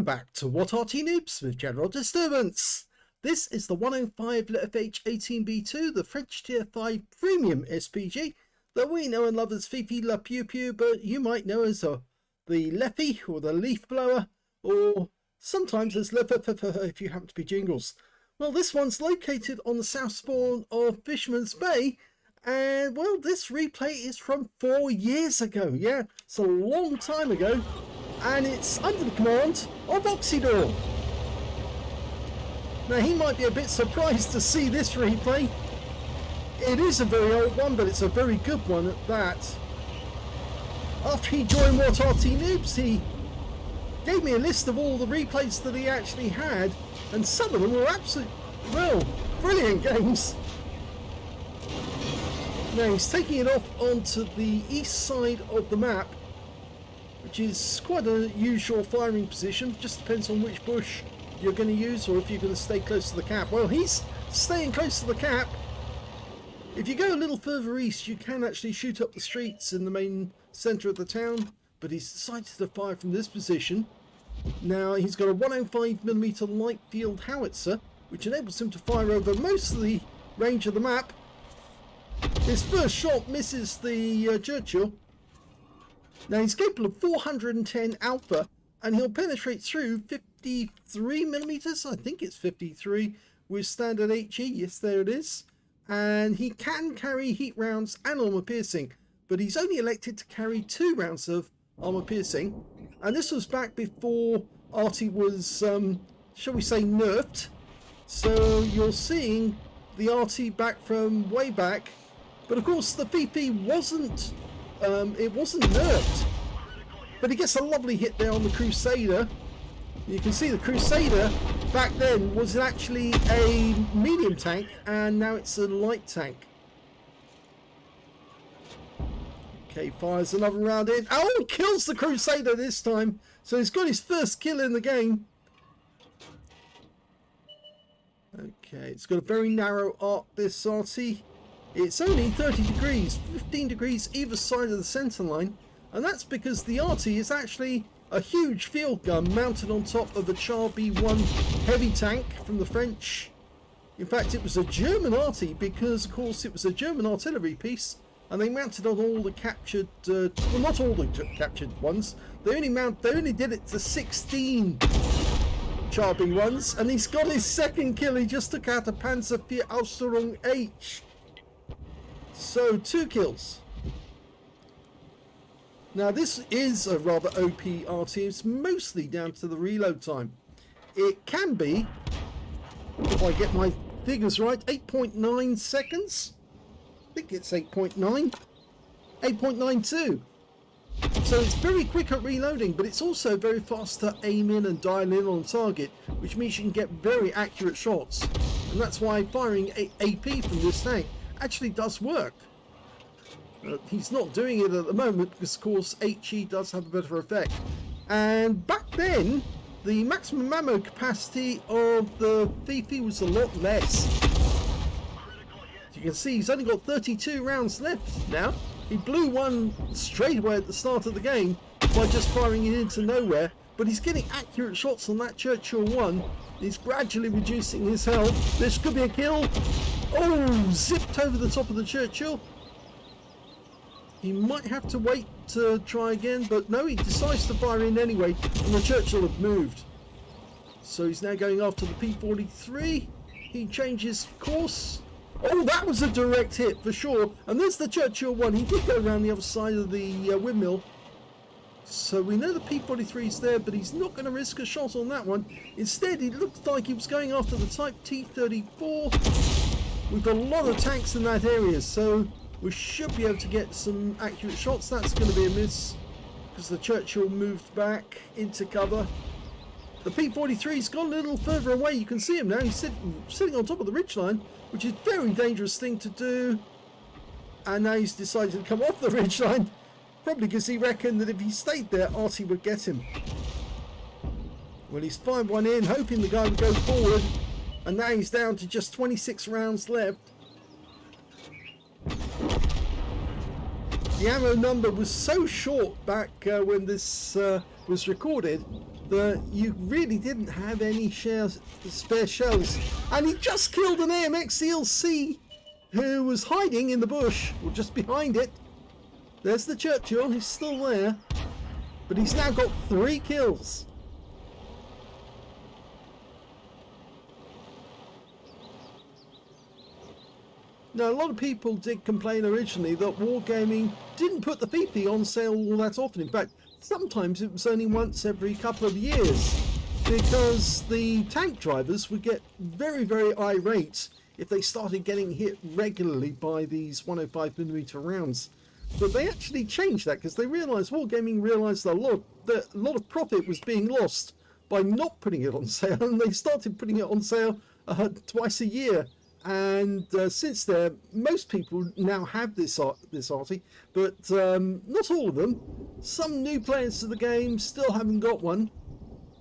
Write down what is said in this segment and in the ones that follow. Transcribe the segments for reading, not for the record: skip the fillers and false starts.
Welcome back to What Arty Noobs with General Disturbance. This is the 105 leFH18B2, the French Tier 5 Premium SPG that we know and love as Fifi La Pew Pew, but you might know as the leFhy or the Leaf Blower, or sometimes as leFH if you happen to be Jingles. Well, this one's located on the south spawn of Fisherman's Bay, and well, this replay is from 4 years ago. Yeah, it's a long time ago. And it's under the command of Oksydor. Now he might be a bit surprised to see this replay. It is a very old one, but it's a very good one at that. After he joined What Arty Noobs, he gave me a list of all the replays that he actually had, and some of them were absolutely, well, brilliant games. Now he's taking it off onto the east side of the map, which is quite a usual firing position. Just depends on which bush you're going to use, or if you're going to stay close to the cap. Well, he's staying close to the cap. If you go a little further east, you can actually shoot up the streets in the main centre of the town, but he's decided to fire from this position. Now he's got a 105mm light field howitzer, which enables him to fire over most of the range of the map. His first shot misses the Churchill. Now he's capable of 410 alpha, and he'll penetrate through 53mm, I think it's 53, with standard HE, yes there it is. And he can carry heat rounds and armor piercing, but he's only elected to carry 2 rounds of armor piercing. And this was back before Arty was, shall we say, nerfed. So you're seeing the Arty back from way back, but of course the PP wasn't nerfed, but he gets a lovely hit there on the Crusader. You can see the Crusader back then was actually a medium tank, and now it's a light tank. Okay, fires another round in. Oh, kills the Crusader this time, so he's got his first kill in the game. Okay, it's got a very narrow arc, this Arty. It's only 30 degrees, 15 degrees either side of the centre line, and that's because the Arty is actually a huge field gun mounted on top of a Char B1 heavy tank from the French. In fact, it was a German Arty because, of course, it was a German artillery piece, and they mounted on all the captured, well, not all the captured ones. They only did it to 16 Char B1s, and he's got his second kill. He just took out a Panzer IV Ausführung H. So 2 kills. Now this is a rather OP Arty. It's mostly down to the reload time. It can be, if I get my figures right, 8.9 seconds. I think it's 8.9. 8.92. So it's very quick at reloading, but it's also very fast to aim in and dial in on target, which means you can get very accurate shots. And that's why firing AP from this tank actually does work. He's not doing it at the moment because, of course, HE does have a better effect. And back then, the maximum ammo capacity of the Fifi was a lot less. As you can see, he's only got 32 rounds left now. He blew one straight away at the start of the game by just firing it into nowhere, but he's getting accurate shots on that Churchill 1. He's gradually reducing his health. This could be a kill. Oh, zipped over the top of the Churchill. He might have to wait to try again, but no, he decides to fire in anyway, and the Churchill had moved. So he's now going after the P43. He changes course. Oh, that was a direct hit for sure. And there's the Churchill 1. He did go around the other side of the windmill. So we know the P43 is there, but he's not going to risk a shot on that one. Instead, it looked like he was going after the Type T34. We've got a lot of tanks in that area, so we should be able to get some accurate shots. That's going to be a miss because the Churchill moved back into cover. The P43's gone a little further away. You can see him now. He's sitting on top of the ridgeline, which is a very dangerous thing to do. And now he's decided to come off the ridgeline, probably because he reckoned that if he stayed there, Arty would get him. Well, he's fired one in, hoping the guy would go forward, and now he's down to just 26 rounds left. The ammo number was so short back when this was recorded that you really didn't have any spare shells. And he just killed an AMX CLC who was hiding in the bush, or just behind it. There's the Churchill, he's still there. But he's now got 3 kills. Now, a lot of people did complain originally that Wargaming didn't put the FIFI on sale all that often. In fact, sometimes it was only once every couple of years, because the tank drivers would get very, very irate if they started getting hit regularly by these 105mm rounds. But they actually changed that because they realised, Wargaming realised that a lot of profit was being lost by not putting it on sale, and they started putting it on sale twice a year. And since then, most people now have this Arty, but not all of them. Some new players to the game still haven't got one,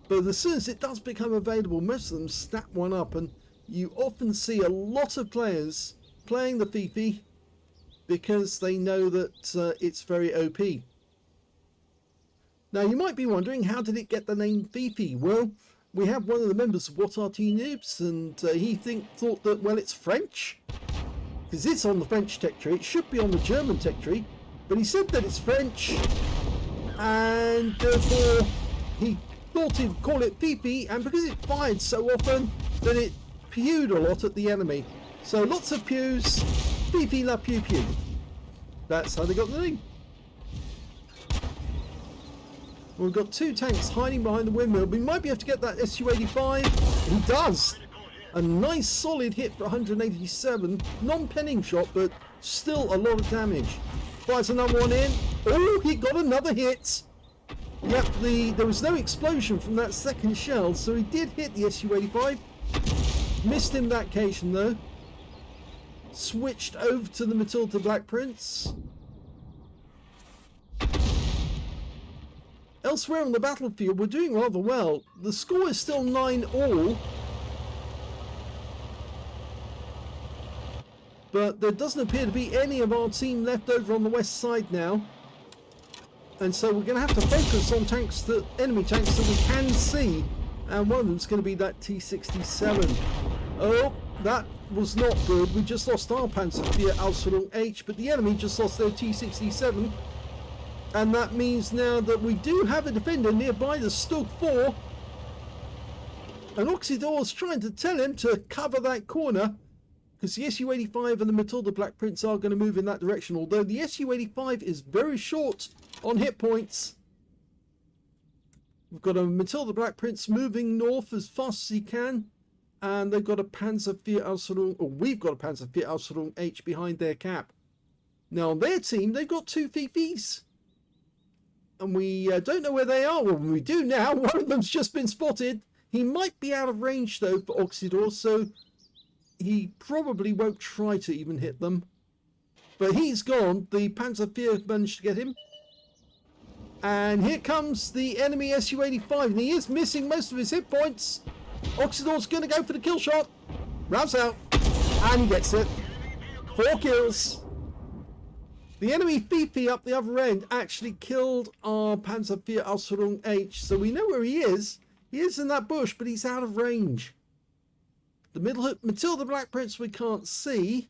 but as soon as it does become available, most of them snap one up, and you often see a lot of players playing the FIFI because they know that it's very OP. Now, you might be wondering, how did it get the name FIFI? Well, we have one of the members of Arty Noobs, and he thought that, well, it's French, because it's on the French tech tree. It should be on the German tech tree, but he said that it's French, and therefore he thought he'd call it FIFI, and because it fired so often, then it pewed a lot at the enemy. So lots of pews, FIFI la pew pew. That's how they got the name. We've got 2 tanks hiding behind the windmill. We might be able to get that Su-85. He does. A nice solid hit for 187. Non-penning shot, but still a lot of damage. Fires another one in. Oh, he got another hit. Yep, there was no explosion from that second shell, so he did hit the Su-85. Missed him that occasion though. Switched over to the Matilda Black Prince. Elsewhere on the battlefield, we're doing rather well. The score is still 9-all. But there doesn't appear to be any of our team left over on the west side now. And so we're going to have to focus on enemy tanks that we can see. And one of them is going to be that T-67. Oh, that was not good. We just lost our Panzerfahr Ausführung H, but the enemy just lost their T-67. And that means now that we do have a defender nearby, the Stug 4. And Oksydor is trying to tell him to cover that corner, because the Su-85 and the Matilda Black Prince are going to move in that direction. Although the Su-85 is very short on hit points. We've got a Matilda Black Prince moving north as fast as he can. And they've got a Panzerfahr Ausführung, or we've got a Panzerfahr Ausführung H behind their cap. Now on their team, they've got 2 FIFIs. And we don't know where they are. Well, we do now. One of them's just been spotted. He might be out of range, though, for Oksydor, so he probably won't try to even hit them. But he's gone. The Panzerfahr managed to get him. And here comes the enemy Su-85, and he is missing most of his hit points. Oksydor's going to go for the kill shot. Rounds out. And he gets it. 4 kills. The enemy FIFI up the other end actually killed our Panzerfahr Ausführung H, so we know where he is. He is in that bush, but he's out of range. The Matilda Black Prince we can't see,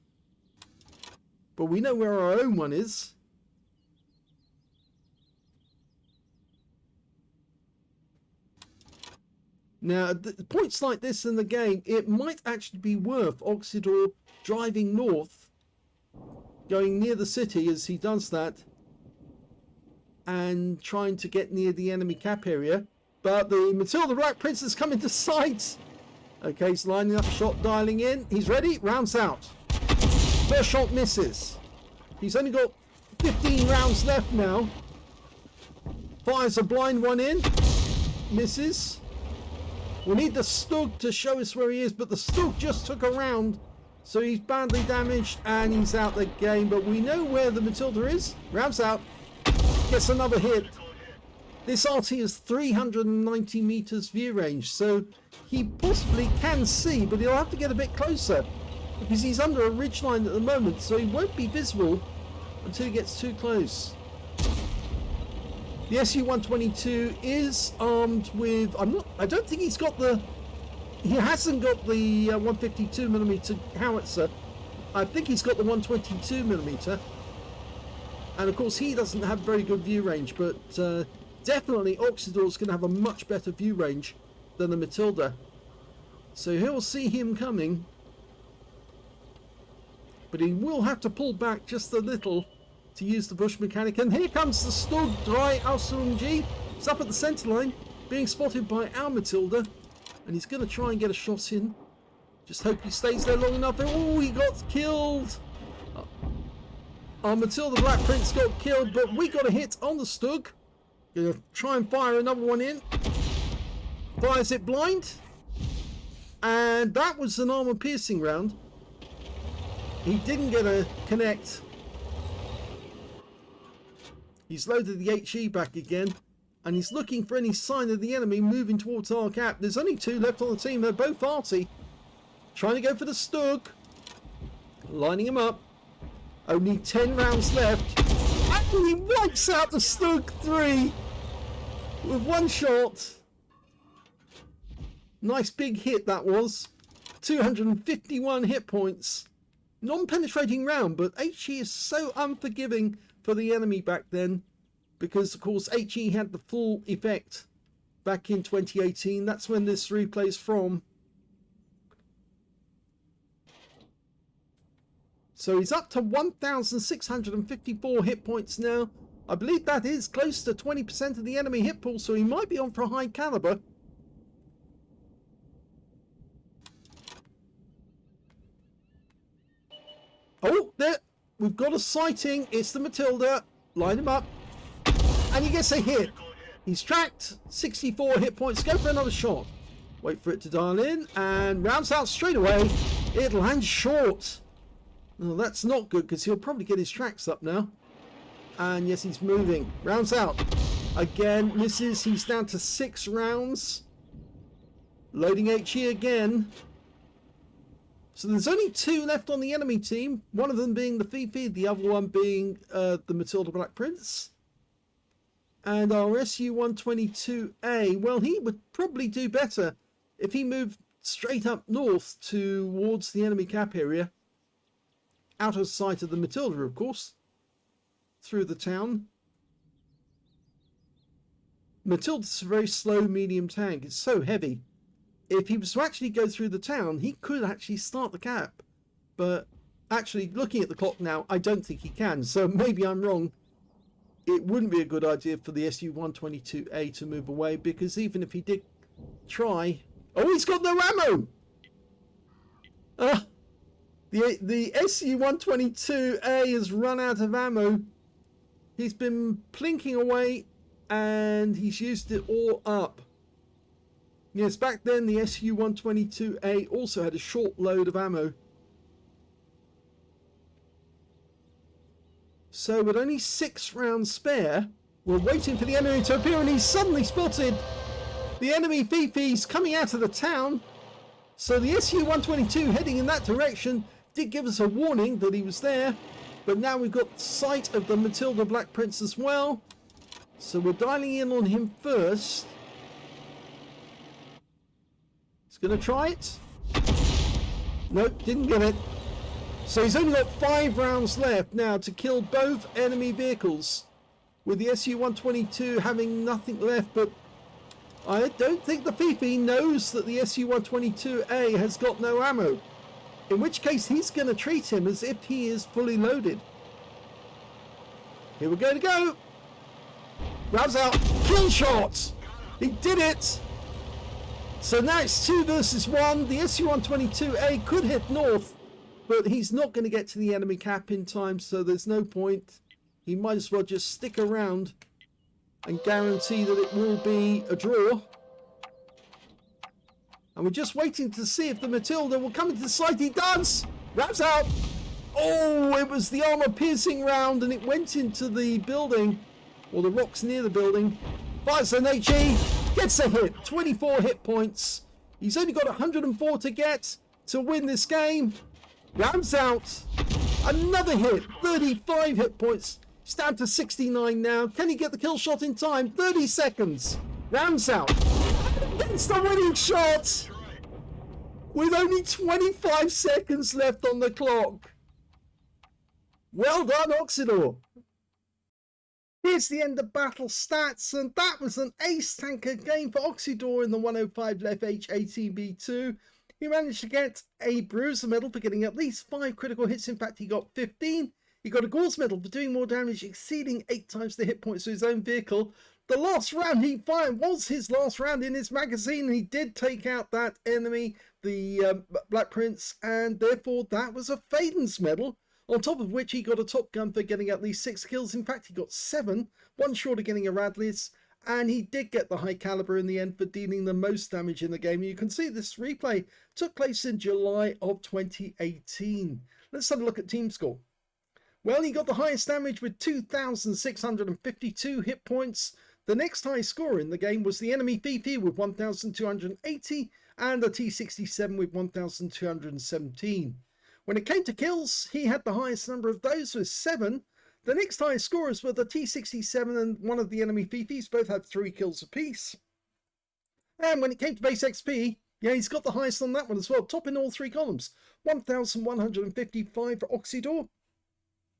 but we know where our own one is. Now, at points like this in the game, it might actually be worth Oksydor driving north, going near the city as he does that, and trying to get near the enemy cap area. But the Matilda Black Prince has come into sight. Okay, he's lining up a shot, dialing in. He's ready, rounds out. First shot misses. He's only got 15 rounds left now. Fires a blind one in. Misses. We need the Stug to show us where he is, but the Stug just took a round. So he's badly damaged and he's out the game. But we know where the Matilda is. Rounds out. Gets another hit. This Arty is 390 meters view range, so he possibly can see, but he'll have to get a bit closer because he's under a ridgeline at the moment, so he won't be visible until he gets too close. The SU-122 is armed with, I don't think he's got the, he hasn't got the 152mm howitzer. I think he's got the 122mm. And of course he doesn't have very good view range, but definitely Oksydor's going to have a much better view range than the Matilda. So he'll see him coming. But he will have to pull back just a little to use the bush mechanic. And here comes the Stug 3 Ausung. It's up at the centre line, being spotted by our Matilda. And he's going to try and get a shot in. Just hope he stays there long enough. Oh, he got killed. Our Matilda Black Prince got killed, but we got a hit on the Stug. Gonna try and fire another one in. Fires it blind. And that was an armor piercing round. He didn't get a connect. He's loaded the HE back again. And he's looking for any sign of the enemy moving towards our gap. There's only two left on the team. They're both Arty. Trying to go for the Stug. Lining him up. Only 10 rounds left. And he wipes out the Stug 3 with one shot. Nice big hit that was. 251 hit points. Non-penetrating round, but HE is so unforgiving for the enemy back then. Because, of course, HE had the full effect back in 2018. That's when this replay's from. So he's up to 1,654 hit points now. I believe that is close to 20% of the enemy hit pool, so he might be on for a high caliber. Oh, there. We've got a sighting. It's the Matilda. Line him up. And he gets a hit. He's tracked. 64 hit points. Go for another shot. Wait for it to dial in. And rounds out straight away. It lands short. Oh, that's not good because he'll probably get his tracks up now. And yes, he's moving. Rounds out. Again, misses. He's down to 6 rounds. Loading HE again. So there's only 2 left on the enemy team. One of them being the Fifi, the other one being the Matilda Black Prince. And our SU-122A, well, he would probably do better if he moved straight up north towards the enemy cap area. Out of sight of the Matilda, of course. Through the town. Matilda's a very slow medium tank. It's so heavy. If he was to actually go through the town, he could actually start the cap. But actually, looking at the clock now, I don't think he can. So maybe I'm wrong. It wouldn't be a good idea for the SU-122A to move away, because even if he did try... Oh, he's got no ammo! The SU-122A has run out of ammo. He's been plinking away, and he's used it all up. Yes, back then the SU-122A also had a short load of ammo. So with only 6 rounds spare, we're waiting for the enemy to appear, and he's suddenly spotted. The enemy Fifi's coming out of the town. So the SU-122 heading in that direction did give us a warning that he was there. But now we've got sight of the Matilda Black Prince as well. So we're dialing in on him first. He's going to try it. Nope, didn't get it. So he's only got 5 rounds left now to kill both enemy vehicles, with the SU-122 having nothing left. But I don't think the Fifi knows that the SU-122A has got no ammo, in which case he's going to treat him as if he is fully loaded. Here we're going to go. Rounds out. Kill shot. He did it. So now it's 2 versus 1. The SU-122A could head north, but he's not going to get to the enemy cap in time, so there's no point. He might as well just stick around and guarantee that it will be a draw. And we're just waiting to see if the Matilda will come into sight. He does! Wraps out! Oh, it was the armor-piercing round, and it went into the building, or the rocks near the building. Fires an HE, gets a hit, 24 hit points. He's only got 104 to get to win this game. Rams out. Another hit, 35 hit points. It's down to 69 now. Can he get the kill shot in time? 30 seconds. Rounds out. It's the winning shot with only 25 seconds left on the clock. Well done, Oksydor. Here's the end of battle stats, and that was an ace tanker game for Oksydor in the 105 leFH18B2. He managed to get a Bruiser medal for getting at least 5 critical hits. In fact, he got 15. He got a Gauze medal for doing more damage, exceeding 8 times the hit points of his own vehicle. The last round he fired was his last round in his magazine. He did take out that enemy, the Black Prince, and therefore that was a Faden's medal. On top of which he got a Top Gun for getting at least 6 kills. In fact, he got 7, one short of getting a Radley's, and he did get the High Caliber in the end for dealing the most damage in the game. You can see this replay took place in July of 2018. Let's have a look at team score. Well, he got the highest damage with 2,652 hit points. The next highest scorer in the game was the enemy Fifi with 1,280 and the T67 with 1,217. When it came to kills, he had the highest number of those with 7. The next highest scorers were the T67 and one of the enemy Fifis, both had 3 kills apiece. And when it came to base XP, yeah, he's got the highest on that one as well, top in all 3 columns, 1,155 for Oksydor.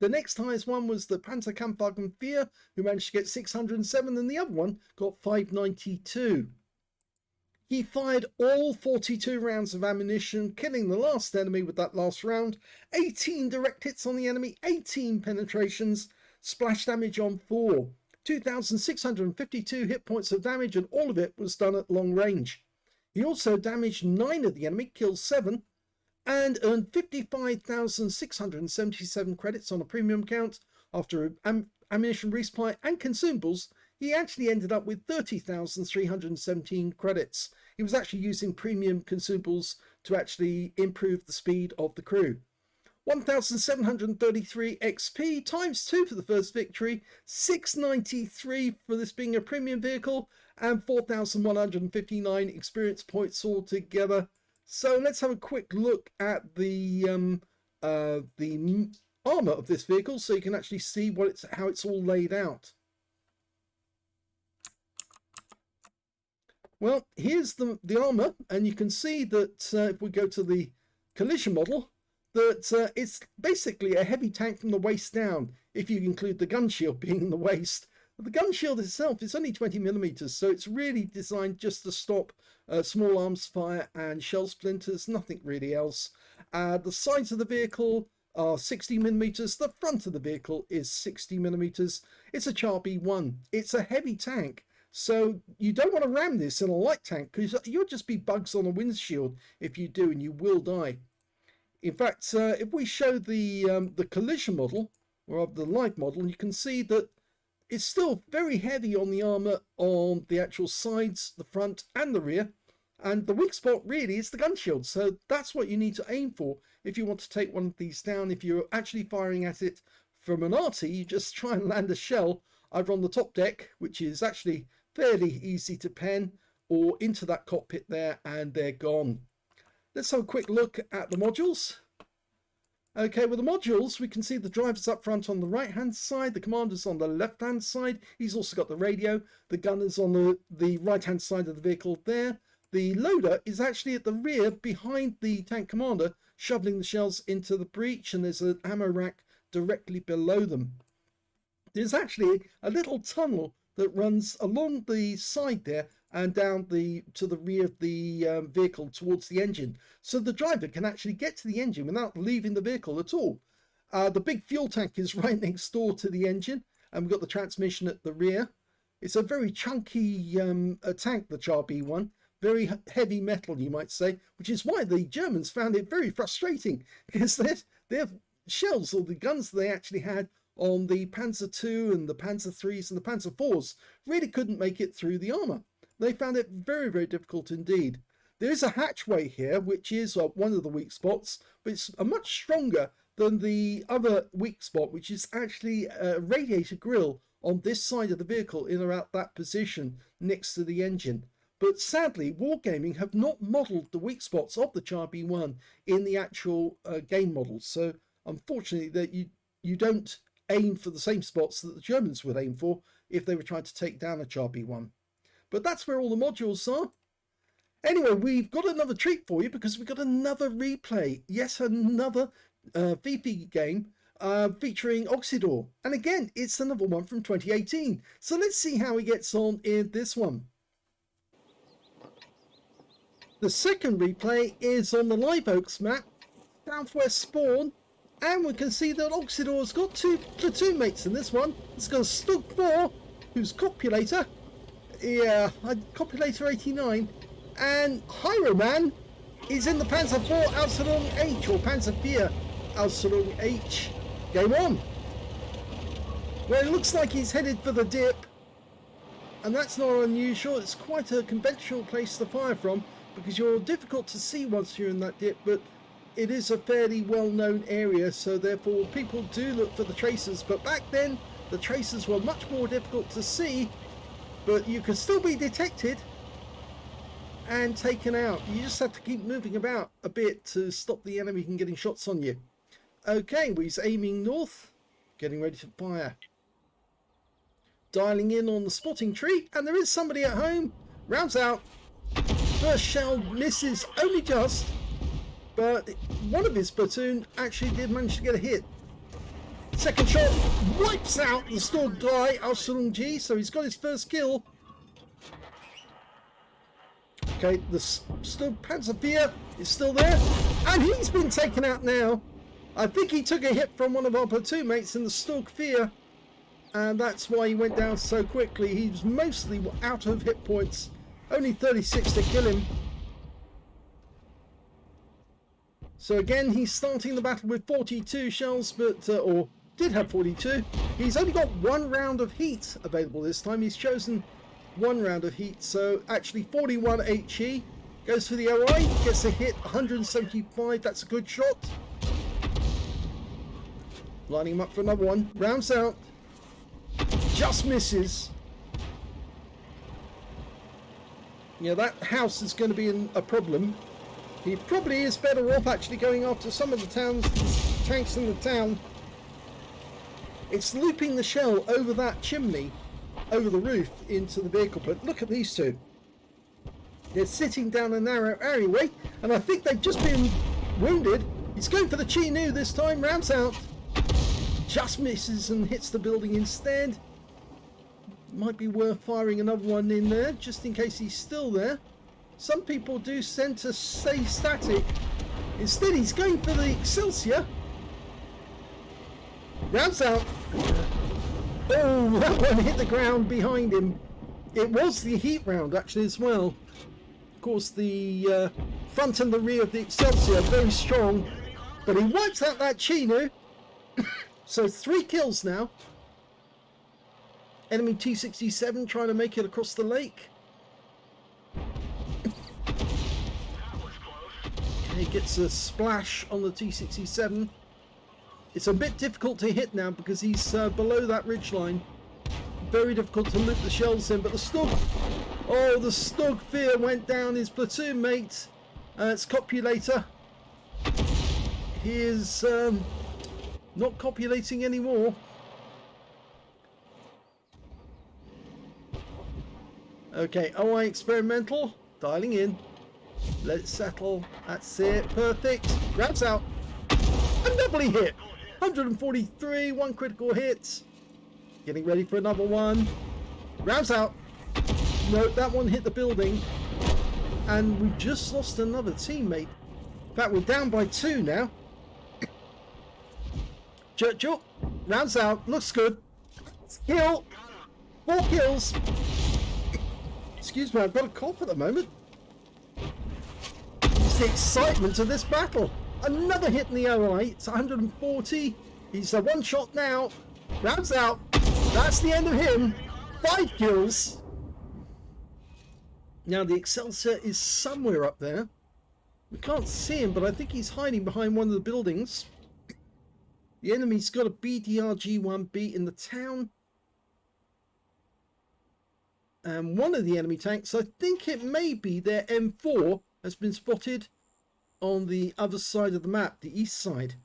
The next highest one was the Panzerkampfwagen 4, who managed to get 607, and the other one got 592. He fired all 42 rounds of ammunition, killing the last enemy with that last round. 18 direct hits on the enemy, 18 penetrations, splash damage on 4. 2,652 hit points of damage, and all of it was done at long range. He also damaged 9 of the enemy, killed 7, and earned 55,677 credits on a premium count. After ammunition resupply and consumables, he actually ended up with 30,317 credits. He was actually using premium consumables to actually improve the speed of the crew. 1,733 XP times 2 for the first victory, 693 for this being a premium vehicle, and 4,159 experience points altogether. So let's have a quick look at the armor of this vehicle, so you can actually see how it's all laid out. Well, here's the armor, and you can see that if we go to the collision model, that it's basically a heavy tank from the waist down, if you include the gun shield being in the waist. The gun shield itself is only 20mm, so it's really designed just to stop small arms fire and shell splinters, nothing really else. The sides of the vehicle are 60mm, the front of the vehicle is 60mm. It's a Char B1. It's a heavy tank, so you don't want to ram this in a light tank, because you'll just be bugs on a windshield if you do, and you will die. In fact, if we show the collision model, or the live model, you can see that it's still very heavy on the armor on the actual sides, the front and the rear, and the weak spot really is the gun shield. So that's what you need to aim for if you want to take one of these down. If you're actually firing at it from an Arty, you just try and land a shell either on the top deck, which is actually fairly easy to pen, or into that cockpit there, and they're gone. Let's have a quick look at the modules. Okay, with the modules, we can see the driver's up front on the right-hand side, the commander's on the left-hand side. He's also got the radio. The gunner's on the right-hand side of the vehicle there. The loader is actually at the rear behind the tank commander, shoveling the shells into the breech, and there's an ammo rack directly below them. There's actually a little tunnel that runs along the side there and down to the rear of the vehicle towards the engine, so the driver can actually get to the engine without leaving the vehicle at all. The big fuel tank is right next door to the engine, and we've got the transmission at the rear. It's a very chunky tank, the Char B1, very heavy metal, you might say, which is why the Germans found it very frustrating, because their shells, or the guns they actually had on the Panzer II and the Panzer IIIs and the Panzer IVs, really couldn't make it through the armor. They found it very, very difficult indeed. There is a hatchway here, which is one of the weak spots, but it's much stronger than the other weak spot, which is actually a radiator grille on this side of the vehicle in about that position next to the engine. But sadly, Wargaming have not modelled the weak spots of the Char B1 in the actual game models. So unfortunately, that you don't aim for the same spots that the Germans would aim for if they were trying to take down a Char B1. But that's where all the modules are. Anyway, we've got another treat for you because we've got another replay. Yes, another VP game featuring Oksydor. And again, it's another one from 2018. So let's see how he gets on in this one. The second replay is on the Live Oaks map, Southwest Spawn. And we can see that Oksydor's got 2 platoon mates in this one. It's got a Stug 4, who's Copulator. Yeah, Copulator 89. And Hyroman is in the Panzer IV Ausstellung H, or Panzer IV Ausstellung H. Game on. Well, it looks like he's headed for the dip. And that's not unusual. It's quite a conventional place to fire from, because you're difficult to see once you're in that dip, but it is a fairly well-known area, so therefore people do look for the tracers. But back then, the tracers were much more difficult to see, but you can still be detected and taken out. You just have to keep moving about a bit to stop the enemy from getting shots on you. Okay, well, he's aiming north, getting ready to fire. Dialing in on the spotting tree, and there is somebody at home. Rounds out. First shell misses only just, but one of his platoon actually did manage to get a hit. Second shot wipes out the Stug guy, Ausstellung G, so he's got his first kill. Okay, the Stug Panzer IV is still there, and he's been taken out now. I think he took a hit from one of our platoon mates in the Stug IV, and that's why he went down so quickly. He was mostly out of hit points, only 36 to kill him. So again, he's starting the battle with 42 shells, but or did have 42. He's only got 1 round of heat available this time. He's chosen 1 round of heat, so actually 41 HE. Goes for the OI, gets a hit, 175. That's a good shot. Lining him up for another one. Rounds out. Just misses. Yeah, that house is going to be a problem. He probably is better off actually going after some of the tanks in the town. It's looping the shell over that chimney, over the roof into the vehicle. But look at these two. They're sitting down a narrow alleyway, and I think they've just been wounded. He's going for the Chi-Nu this time. Rounds out. Just misses and hits the building instead. Might be worth firing another one in there, just in case he's still there. Some people do tend to stay static. Instead, he's going for the Excelsior. Rounds out. Oh, that one hit the ground behind him. It was the heat round, actually, as well. Of course, the front and the rear of the Excelsior are very strong. But he wipes out that Chi-Nu. So 3 kills now. Enemy T-67 trying to make it across the lake. He gets a splash on the T-67. It's a bit difficult to hit now because he's below that ridgeline. Very difficult to loop the shells in, but the Stug... Oh, the Stug Fear went down his platoon mate. It's Copulator. He is not copulating anymore. Okay, OI experimental. Dialing in. Let it settle. That's it. Perfect. Rounds out. A doubly hit. 143. 1 critical hit. Getting ready for another one. Rounds out. No, that one hit the building. And we've just lost another teammate. In fact, we're down by 2 now. Churchill. Rounds out. Looks good. Kill. 4 kills. Excuse me, I've got a cough at the moment. It's the excitement of this battle. Another hit in the OI. It's 140. He's a 1 shot now. Rounds out. That's the end of him. 5 kills. Now the Excelsior is somewhere up there. We can't see him, but I think he's hiding behind one of the buildings. The enemy's got a BDRG1B in the town. And one of the enemy tanks, I think it may be their M4, has been spotted on the other side of the map, the east side.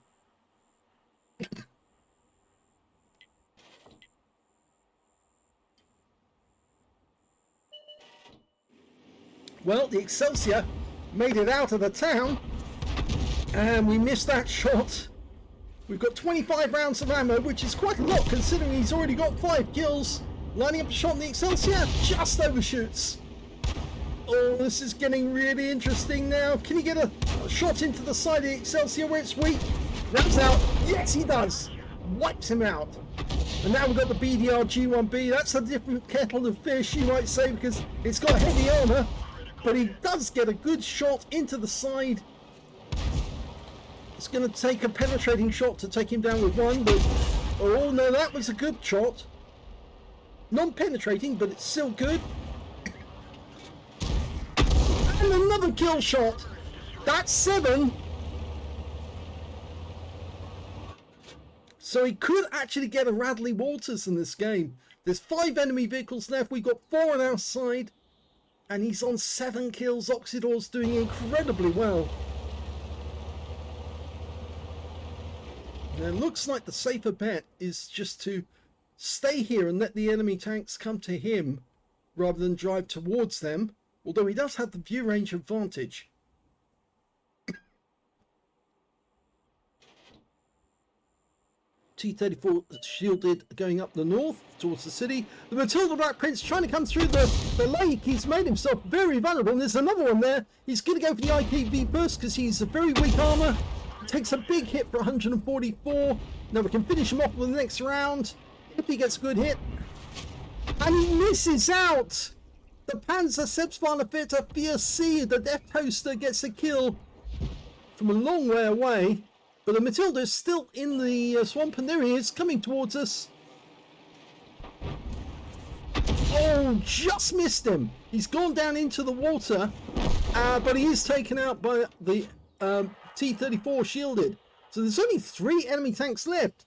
Well, the Excelsior made it out of the town, and we missed that shot. We've got 25 rounds of ammo, which is quite a lot considering he's already got 5 kills. Lining up a shot on the Excelsior, just overshoots. Oh, this is getting really interesting now. Can he get a shot into the side of the Excelsior where it's weak? Ramps out. Yes, he does. Wipes him out. And now we've got the BDR-G1B. That's a different kettle of fish, you might say, because it's got heavy armor. But he does get a good shot into the side. It's going to take a penetrating shot to take him down with one, but oh no, that was a good shot. Non-penetrating, but it's still good. And another kill shot. That's 7. So he could actually get a Radley Walters in this game. There's 5 enemy vehicles left. We've got 4 on our side. And he's on 7 kills. Oksydor's doing incredibly well. Now, it looks like the safer bet is just to stay here and let the enemy tanks come to him rather than drive towards them. Although he does have the view range advantage. T-34 shielded going up the north towards the city. The Matilda Black Prince trying to come through the lake. He's made himself very vulnerable. And there's another one there. He's going to go for the IPV first because he's a very weak armor. Takes a big hit for 144. Now we can finish him off with the next round if he gets a good hit. And he misses out. The Panzer Selbstfahrerfitter 4C, the Death Toaster, gets a kill from a long way away. But the Matilda is still in the swamp, and there he is, coming towards us. Oh, just missed him. He's gone down into the water, but he is taken out by the T-34 shielded. So there's only 3 enemy tanks left.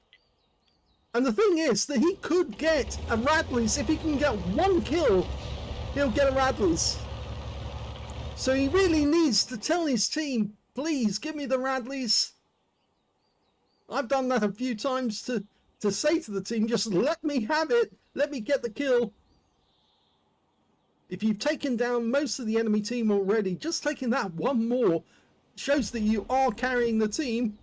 And the thing is that he could get a Radley's. If he can get 1 kill, he'll get a Radley's. So he really needs to tell his team, please give me the Radley's. I've done that a few times to say to the team, just let me have it. Let me get the kill. If you've taken down most of the enemy team already, just taking that 1 more shows that you are carrying the team.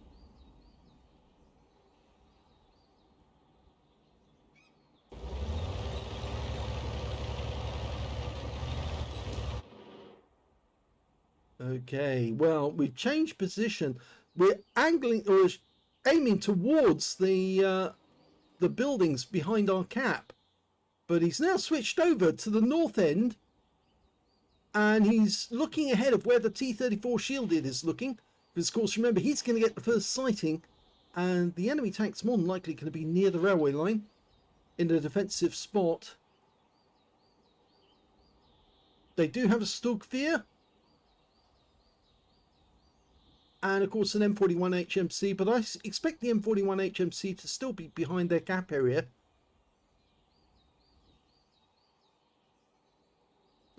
Okay, well, we've changed position. We're angling or aiming towards the buildings behind our cap, but he's now switched over to the north end, and he's looking ahead of where the T-34 shielded is looking, because of course remember he's going to get the first sighting, and the enemy tank's more than likely going to be near the railway line in a defensive spot. They do have a Stugfear, and of course an M41 HMC, but I expect the M41 HMC to still be behind their cap area.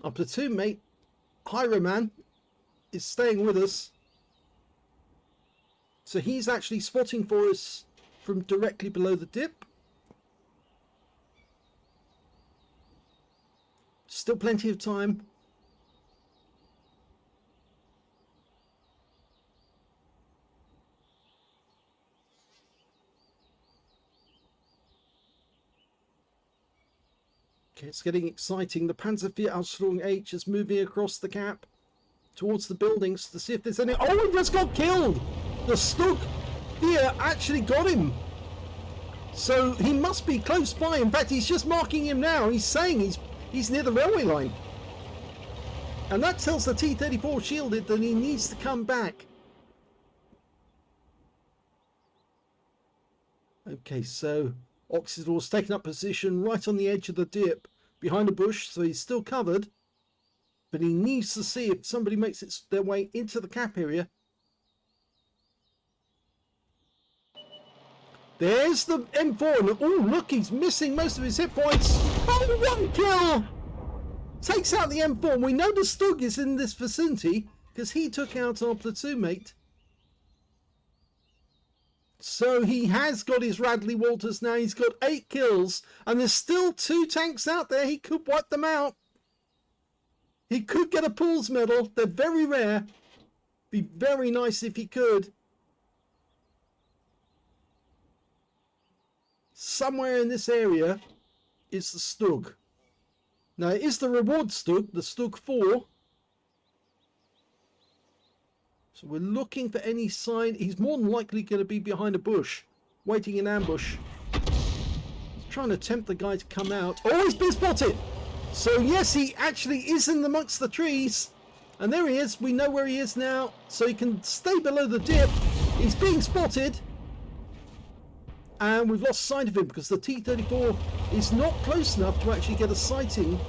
Our platoon mate, Hiroman, is staying with us. So he's actually spotting for us from directly below the dip. Still plenty of time. Okay, it's getting exciting. The Panzervierabteilung H is moving across the cap towards the buildings to see if there's any... Oh, he just got killed! The Stugfear actually got him. So he must be close by. In fact, he's just marking him now. He's saying he's near the railway line. And that tells the T-34 shielded that he needs to come back. Okay, so Oksydor's taken up position right on the edge of the dip behind a bush, so he's still covered, but he needs to see if somebody makes their way into the cap area. There's the M4, and oh look, he's missing most of his hit points. Oh, 1 kill! Takes out the M4, and we know the Stug is in this vicinity because he took out our platoon mate. So he has got his Radley Walters now. He's got 8 kills. And there's still 2 tanks out there. He could wipe them out. He could get a Pools medal. They're very rare. Be very nice if he could. Somewhere in this area is the Stug. Now it is the reward Stug, the Stug 4. So we're looking for any sign. He's more than likely going to be behind a bush, waiting in ambush. He's trying to tempt the guy to come out. Oh, he's been spotted! So yes, he actually is in amongst the trees. And there he is. We know where he is now. So he can stay below the dip. He's being spotted. And we've lost sight of him because the T-34 is not close enough to actually get a sighting.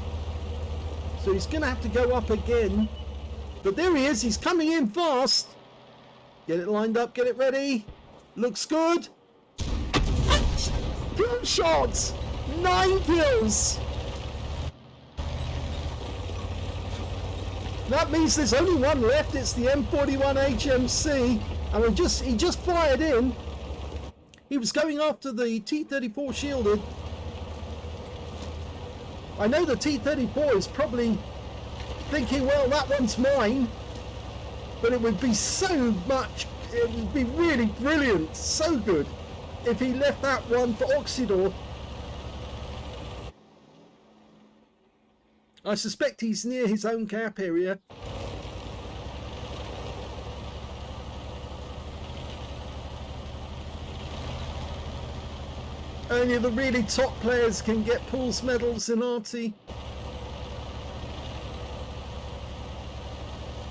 So he's going to have to go up again. But there he is. He's coming in fast. Get it lined up. Get it ready. Looks good. 2 shots. 9 kills. That means there's only one left. It's the M41HMC. And he just fired in. He was going after the T-34 shielded. I know the T-34 is probably thinking, well, that one's mine. But it would be so much, it would be really brilliant, so good, if he left that one for Oksydor. I suspect he's near his own cap area. Only the really top players can get Pools medals in Arty.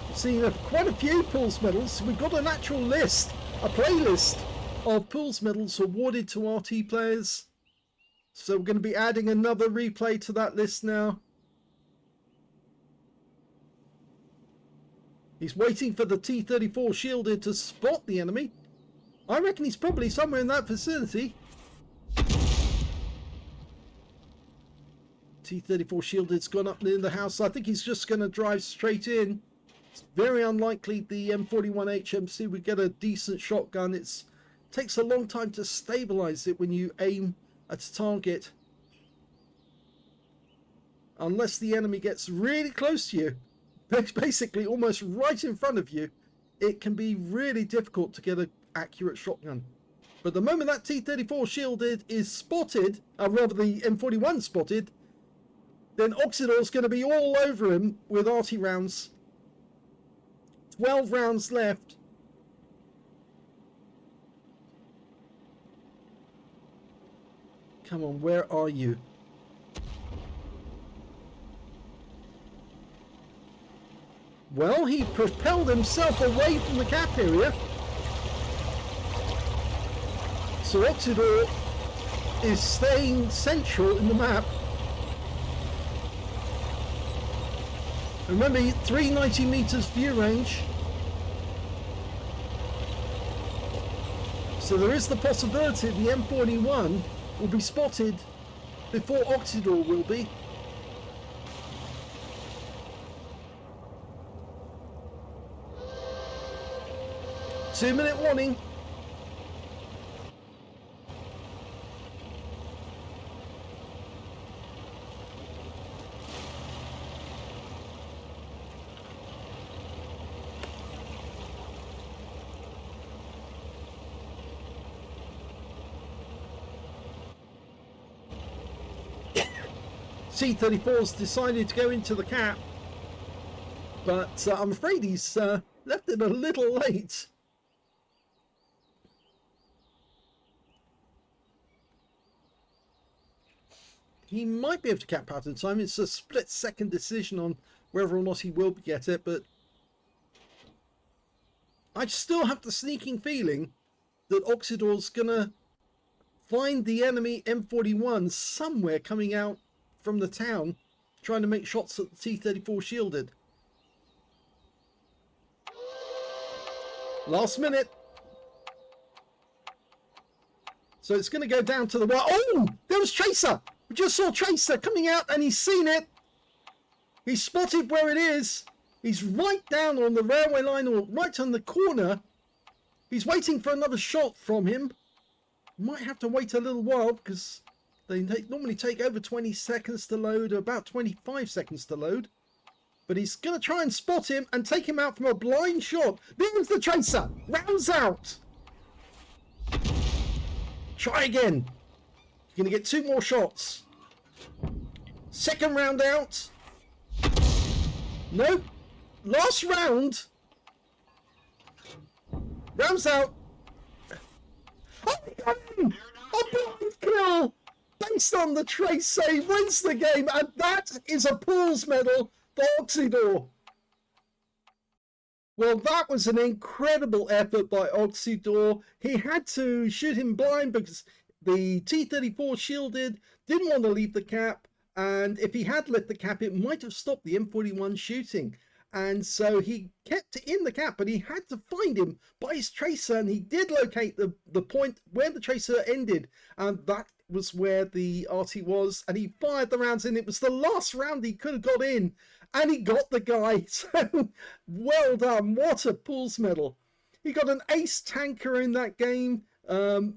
We've seen quite a few Pools medals. We've got an actual list, a playlist of Pools medals awarded to Arty players. So we're going to be adding another replay to that list now. He's waiting for the T-34 shielded to spot the enemy. I reckon he's probably somewhere in that vicinity. T-34 shielded's gone up near the house. I think he's just going to drive straight in. It's very unlikely the M41HMC would get a decent shotgun. It takes a long time to stabilize it when you aim at a target. Unless the enemy gets really close to you, basically almost right in front of you, it can be really difficult to get an accurate shotgun. But the moment that T-34 shielded is spotted, rather the M41 spotted, then Oksydor's going to be all over him with Arty rounds. 12 rounds left. Come on, where are you? Well, he propelled himself away from the cap area. So Oksydor is staying central in the map. Remember, 390 meters view range. So there is the possibility the M41 will be spotted before Oksydor will be. Two-minute warning. T-34's decided to go into the cap, but I'm afraid he's left it a little late. He might be able to cap out in time. It's a split-second decision on whether or not he will get it, but I still have the sneaking feeling that Oksydor's gonna find the enemy M41 somewhere coming out from the town, trying to make shots at the T-34 shielded. Last minute. So it's going to go down to the right. Oh, there was Tracer. We just saw Tracer coming out and he's seen it. He's spotted where it is. He's right down on the railway line or right on the corner. He's waiting for another shot from him. Might have to wait a little while because they normally take over 20 seconds to load, or about 25 seconds to load. but he's going to try and spot him and take him out from a blind shot. There's the Tracer. Rounds out. Try again. You're going to get 2 more shots. Second round out. Nope. Last round. Rounds out. Oh, he got him! A blind kill! Based on the Tracer, he wins the game, and that is a Pools medal for Oksydor. Well, that was an incredible effort by Oksydor. He had to shoot him blind because the T-34 shielded, didn't want to leave the cap, and if he had left the cap, it might have stopped the M41 shooting. And so he kept in the cap, but he had to find him by his Tracer, and he did locate the point where the Tracer ended, and that was where the Arty was, and he fired the rounds in. It was the last round he could have got in, and he got the guy. So well done. What a Pools medal. He got an ace tanker in that game.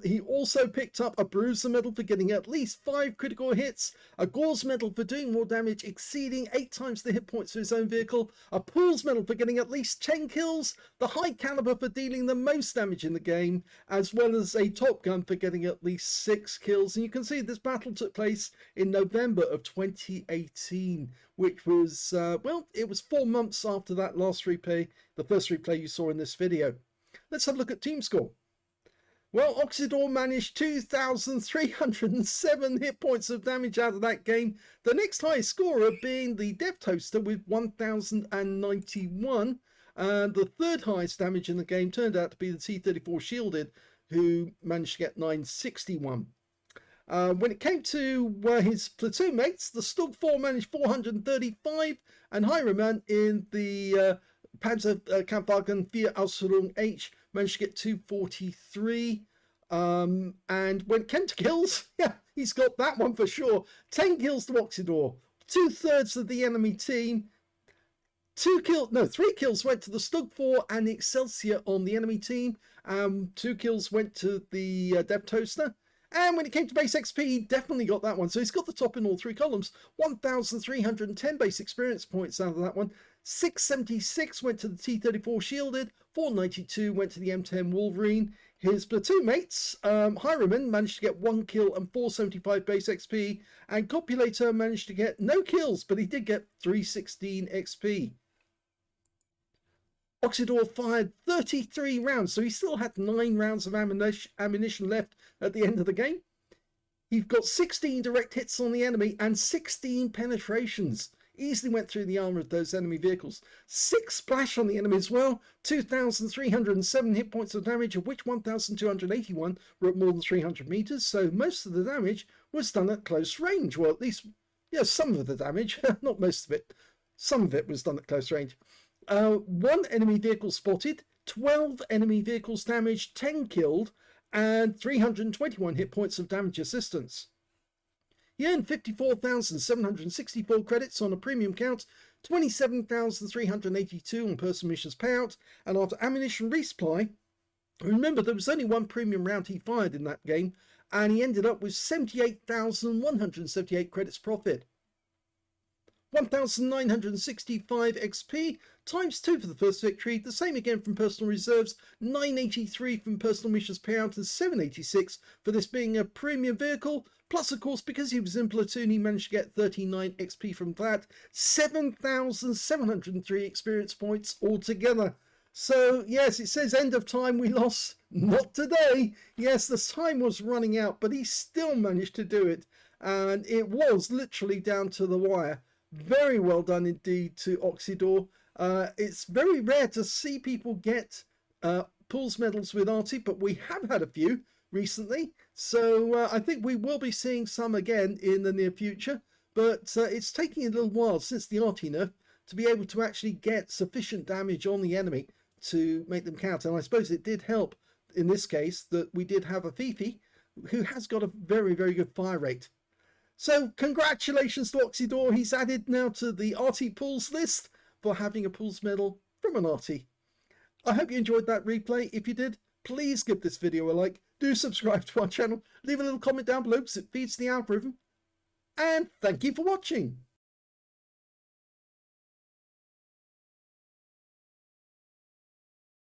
He also picked up a Bruiser medal for getting at least 5 critical hits, a Gauze medal for doing more damage exceeding 8 times the hit points of his own vehicle, a Pools medal for getting at least 10 kills, the High Caliber for dealing the most damage in the game, as well as a Top Gun for getting at least 6 kills. And you can see this battle took place in November of 2018, which was, well, it was 4 months after that last replay, the first replay you saw in this video. Let's have a look at team score. Well, Oksydor managed 2,307 hit points of damage out of that game. The next highest scorer being the Dev Toaster with 1,091. And the third highest damage in the game turned out to be the T-34 shielded, who managed to get 961. When it came to his platoon mates, the Stug 4 managed 435, and Fisherman in the Panzer Kampfwagen 4 Ausführung H managed to get 243. And when it came to kills, yeah, he's got that one for sure. 10 kills to Oksydor, 2/3 of the enemy team. 3 kills went to the Stug 4 and the Excelsior on the enemy team. 2 kills went to the Dev Toaster. And when it came to base XP, he definitely got that one. So he's got the top in all 3 columns. 1,310 base experience points out of that one. 676 went to the T-34 shielded. 492 went to the M10 Wolverine. His platoon mates, Fisherman managed to get 1 kill and 475 base XP. And Copulator managed to get no kills, but he did get 316 XP. Oksydor fired 33 rounds, so he still had 9 rounds of ammunition left at the end of the game. He's got 16 direct hits on the enemy and 16 penetrations. Easily went through the armor of those enemy vehicles. 6 splash on the enemy as well. 2,307 hit points of damage, of which 1,281 were at more than 300 meters. So most of the damage was done at close range. Well, at least, yeah, some of the damage, not most of it. Some of it was done at close range. 1 enemy vehicle spotted, 12 enemy vehicles damaged, 10 killed, and 321 hit points of damage assistance. He earned 54,764 credits on a premium count, 27,382 on personal missions payout, and after ammunition resupply, remember there was only 1 premium round he fired in that game, and he ended up with 78,178 credits profit. 1,965 XP, times 2 for the first victory, the same again from personal reserves, 983 from personal missions payout and 786 for this being a premium vehicle, plus of course because he was in platoon he managed to get 39 XP from that, 7,703 experience points altogether. So yes, it says end of time, we lost, not today. Yes, the time was running out, but he still managed to do it, and it was literally down to the wire. Very well done indeed to Oksydor. It's very rare to see people get Pools medals with Arty, but we have had a few recently. So I think we will be seeing some again in the near future. But it's taking a little while since the Arty nerf to be able to actually get sufficient damage on the enemy to make them count. And I suppose it did help in this case that we did have a Fifi who has got a very, very good fire rate. So congratulations to Oksydor. He's added now to the Arty Pools list for having a Pools medal from an Arty. I hope you enjoyed that replay. If you did, please give this video a like. Do subscribe to our channel. Leave a little comment down below because it feeds the algorithm. And thank you for watching.